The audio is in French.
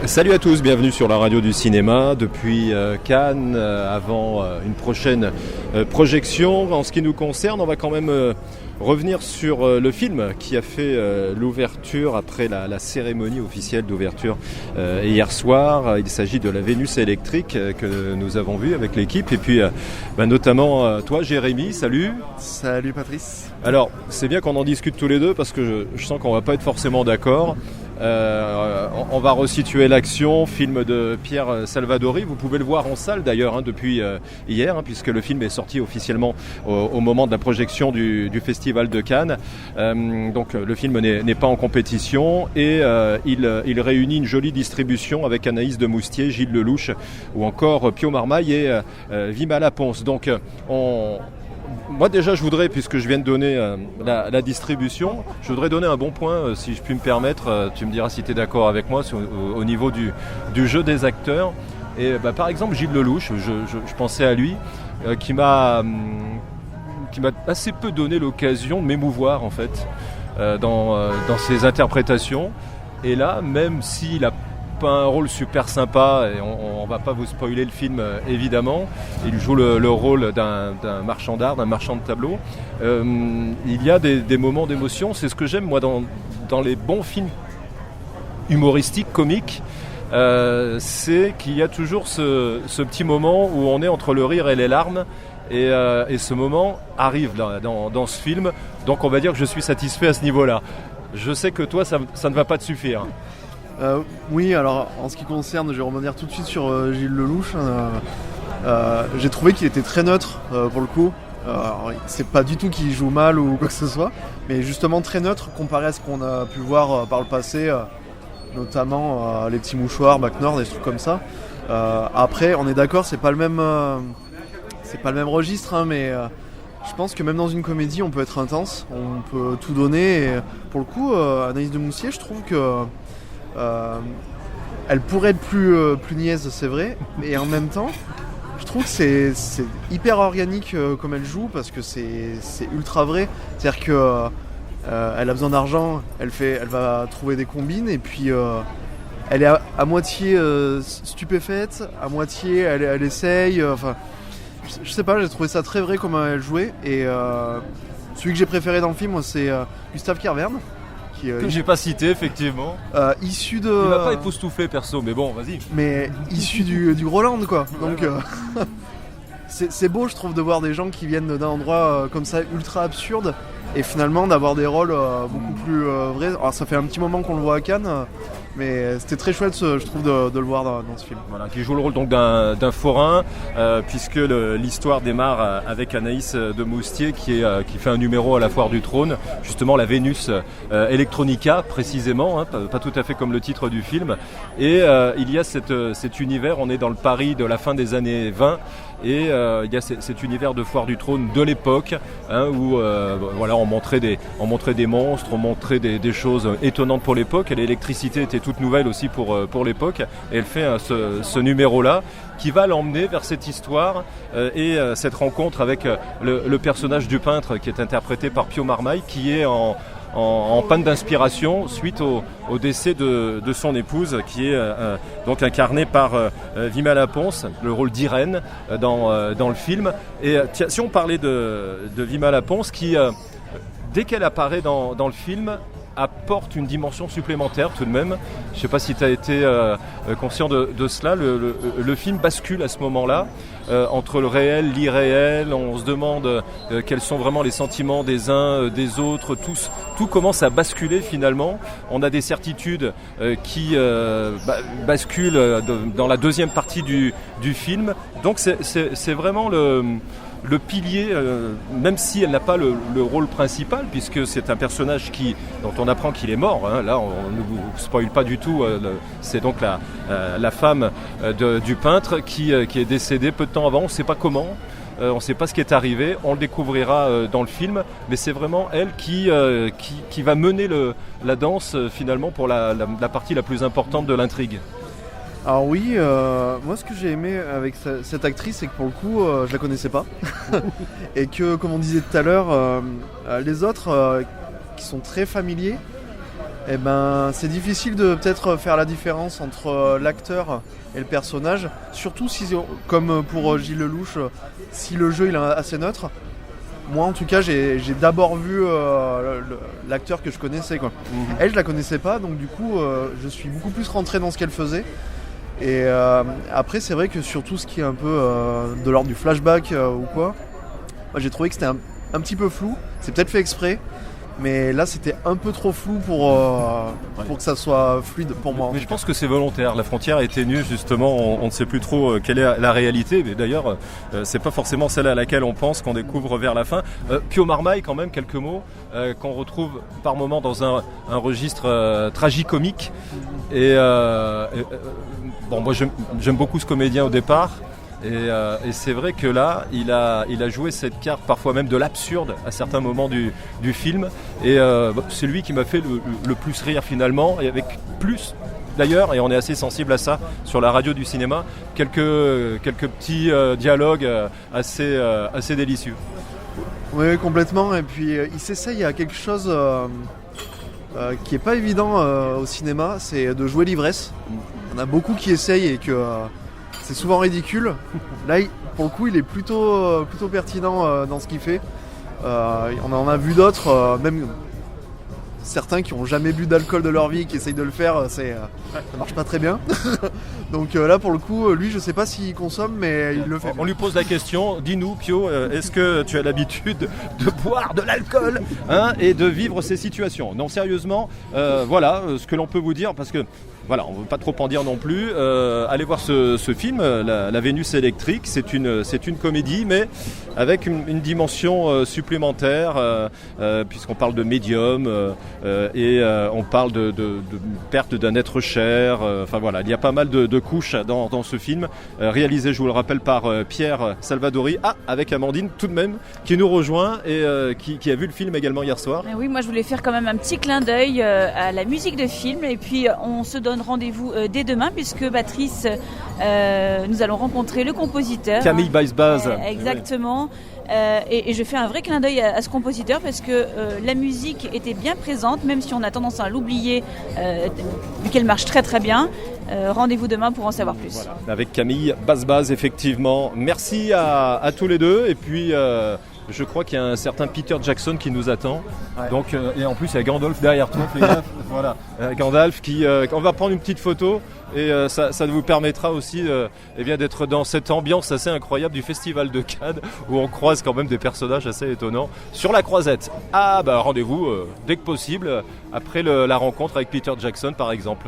Salut à tous, bienvenue sur la radio du cinéma depuis Cannes, avant une prochaine projection. En ce qui nous concerne, on va quand même revenir sur le film qui a fait l'ouverture après la cérémonie officielle d'ouverture hier soir. Il s'agit de La Vénus électrique que nous avons vu avec l'équipe et puis notamment toi Jérémy, salut. Salut Patrice. Alors c'est bien qu'on en discute tous les deux parce que je sens qu'on va pas être forcément d'accord. On va resituer l'action, film de Pierre Salvadori. Vous pouvez le voir en salle d'ailleurs depuis hier, puisque le film est sorti officiellement au moment de la projection du Festival de Cannes. Donc le film n'est pas en compétition et il réunit une jolie distribution avec Anaïs de Moustier, Gilles Lelouch ou encore Pio Marmaille et Vimala Pons. Donc moi déjà je voudrais, puisque je viens de donner la distribution, je voudrais donner un bon point, si je puis me permettre, tu me diras si tu es d'accord avec moi, au niveau du jeu des acteurs. Et par exemple Gilles Lelouch, je pensais à lui, qui m'a assez peu donné l'occasion de m'émouvoir en fait, dans ses interprétations. Et là, même s'il a pas un rôle super sympa, et on va pas vous spoiler le film évidemment, il joue le rôle d'un marchand d'art, d'un marchand de tableaux. Il y a des moments d'émotion, c'est ce que j'aime moi dans les bons films humoristiques, comiques, c'est qu'il y a toujours ce petit moment où on est entre le rire et les larmes, et ce moment arrive dans ce film, donc on va dire que je suis satisfait à ce niveau-là. Je sais que toi ça ne va pas te suffire. Oui, alors en ce qui concerne, je vais rebondir tout de suite sur Gilles Lelouch. J'ai trouvé qu'il était très neutre pour le coup. C'est pas du tout qu'il joue mal ou quoi que ce soit, mais justement très neutre comparé à ce qu'on a pu voir par le passé, notamment Les Petits Mouchoirs, Bac Nord, des trucs comme ça. Après, on est d'accord, c'est pas le même registre, mais je pense que même dans une comédie, on peut être intense, on peut tout donner. Et pour le coup, Anaïs de Moustier, je trouve que elle pourrait être plus niaise, c'est vrai, mais en même temps je trouve que c'est hyper organique comme elle joue, parce que c'est ultra vrai. C'est-à-dire que elle a besoin d'argent, elle va trouver des combines, et puis elle est à moitié stupéfaite, à moitié elle essaye, je sais pas, j'ai trouvé ça très vrai comment elle jouait. Et celui que j'ai préféré dans le film, moi, c'est Gustave Kervern, que j'ai pas cité effectivement, issu de... Il m'a pas époustouflé perso, mais bon, vas-y. Mais issu du Groland, quoi. Donc c'est beau, je trouve, de voir des gens qui viennent d'un endroit comme ça, ultra absurde, et finalement d'avoir des rôles beaucoup plus vrais. Alors ça fait un petit moment qu'on le voit à Cannes, mais c'était très chouette, je trouve, de le voir dans ce film. Voilà, qui joue le rôle donc d'un forain, puisque l'histoire démarre avec Anaïs de Moustier qui fait un numéro à la Foire du Trône, justement la Vénus Electronica précisément, pas tout à fait comme le titre du film. Et il y a cet univers, on est dans le Paris de la fin des années 20, et il y a cet univers de Foire du Trône de l'époque, où voilà, on montrait des monstres, on montrait des choses étonnantes pour l'époque, et l'électricité était toute nouvelle aussi pour l'époque, et elle fait ce numéro-là qui va l'emmener vers cette histoire et cette rencontre avec le personnage du peintre qui est interprété par Pio Marmaille, qui est en panne d'inspiration suite au décès de son épouse, qui est donc incarnée par Vimala Pons, le rôle d'Irène dans le film. Et tiens, si on parlait de Vimala Pons, qui dès qu'elle apparaît dans le film, apporte une dimension supplémentaire tout de même. Je ne sais pas si tu as été conscient de cela. Le film bascule à ce moment-là entre le réel, l'irréel. On se demande quels sont vraiment les sentiments des uns, des autres. Tout commence à basculer finalement. On a des certitudes qui basculent dans la deuxième partie du film. Donc c'est vraiment le pilier, même si elle n'a pas le rôle principal, puisque c'est un personnage dont on apprend qu'il est mort. Là, on ne vous spoile pas du tout. C'est donc la femme du peintre qui est décédée peu de temps avant. On ne sait pas comment. On ne sait pas ce qui est arrivé. On le découvrira dans le film. Mais c'est vraiment elle qui va mener la danse finalement pour la partie la plus importante de l'intrigue. Alors oui, moi ce que j'ai aimé avec cette actrice, c'est que pour le coup, je la connaissais pas. Et que, comme on disait tout à l'heure, les autres qui sont très familiers, Eh ben, c'est difficile de peut-être faire la différence entre l'acteur et le personnage, surtout si, comme pour Gilles Lelouch, si le jeu il est assez neutre. Moi, en tout cas, j'ai d'abord vu l'acteur que je connaissais, quoi. Elle, je la connaissais pas, donc du coup, je suis beaucoup plus rentré dans ce qu'elle faisait. Et après, c'est vrai que sur tout ce qui est un peu de l'ordre du flashback ou quoi, moi, j'ai trouvé que c'était un petit peu flou. C'est peut-être fait exprès. Mais là, c'était un peu trop flou pour que ça soit fluide pour moi. Mais je pense que c'est volontaire. La frontière est ténue, justement. On ne sait plus trop quelle est la réalité. Mais d'ailleurs, c'est pas forcément celle à laquelle on pense qu'on découvre vers la fin. Pio Marmaille, quand même, quelques mots, qu'on retrouve par moments dans un registre tragicomique. Et bon, moi, j'aime beaucoup ce comédien au départ. Et c'est vrai que là, il a joué cette carte, parfois même de l'absurde à certains moments du film. Et c'est lui qui m'a fait le plus rire finalement, et avec plus d'ailleurs, et on est assez sensible à ça sur la radio du cinéma, quelques petits dialogues assez délicieux. Oui, complètement. Et puis il s'essaye à quelque chose qui est pas évident au cinéma, c'est de jouer l'ivresse. Il y en a beaucoup qui essayent et que c'est souvent ridicule. Là, pour le coup, il est plutôt pertinent dans ce qu'il fait. On en a vu d'autres, même certains qui n'ont jamais bu d'alcool de leur vie, qui essayent de le faire, ça marche pas très bien. Donc là, pour le coup, lui, je sais pas s'il consomme, mais il le fait. On lui pose la question, dis-nous, Pio, est-ce que tu as l'habitude de boire de l'alcool et de vivre ces situations ? Non, sérieusement, voilà ce que l'on peut vous dire, parce que voilà, on ne veut pas trop en dire non plus. Allez voir ce film, la Vénus électrique. C'est une comédie, mais avec une dimension supplémentaire, puisqu'on parle de médium et on parle de perte d'un être cher. Enfin voilà, il y a pas mal de couches dans ce film, réalisé, je vous le rappelle, par Pierre Salvadori, avec Amandine tout de même, qui nous rejoint et qui a vu le film également hier soir. Oui, moi je voulais faire quand même un petit clin d'œil à la musique de film, et puis on se donne rendez-vous dès demain, puisque Patrice, nous allons rencontrer le compositeur Camille Baisbaz. Exactement. Et je fais un vrai clin d'œil à ce compositeur, parce que la musique était bien présente, même si on a tendance à l'oublier, vu qu'elle marche très très bien. Rendez-vous demain pour en savoir plus. Voilà. Avec Camille Baisbaz, effectivement. Merci à tous les deux. Et puis je crois qu'il y a un certain Peter Jackson qui nous attend. Ouais. Donc, et en plus, il y a Gandalf derrière toi. Voilà. Gandalf on va prendre une petite photo. Et ça vous permettra aussi d'être dans cette ambiance assez incroyable du Festival de Cannes, où on croise quand même des personnages assez étonnants sur la croisette. Rendez-vous dès que possible, après la rencontre avec Peter Jackson par exemple.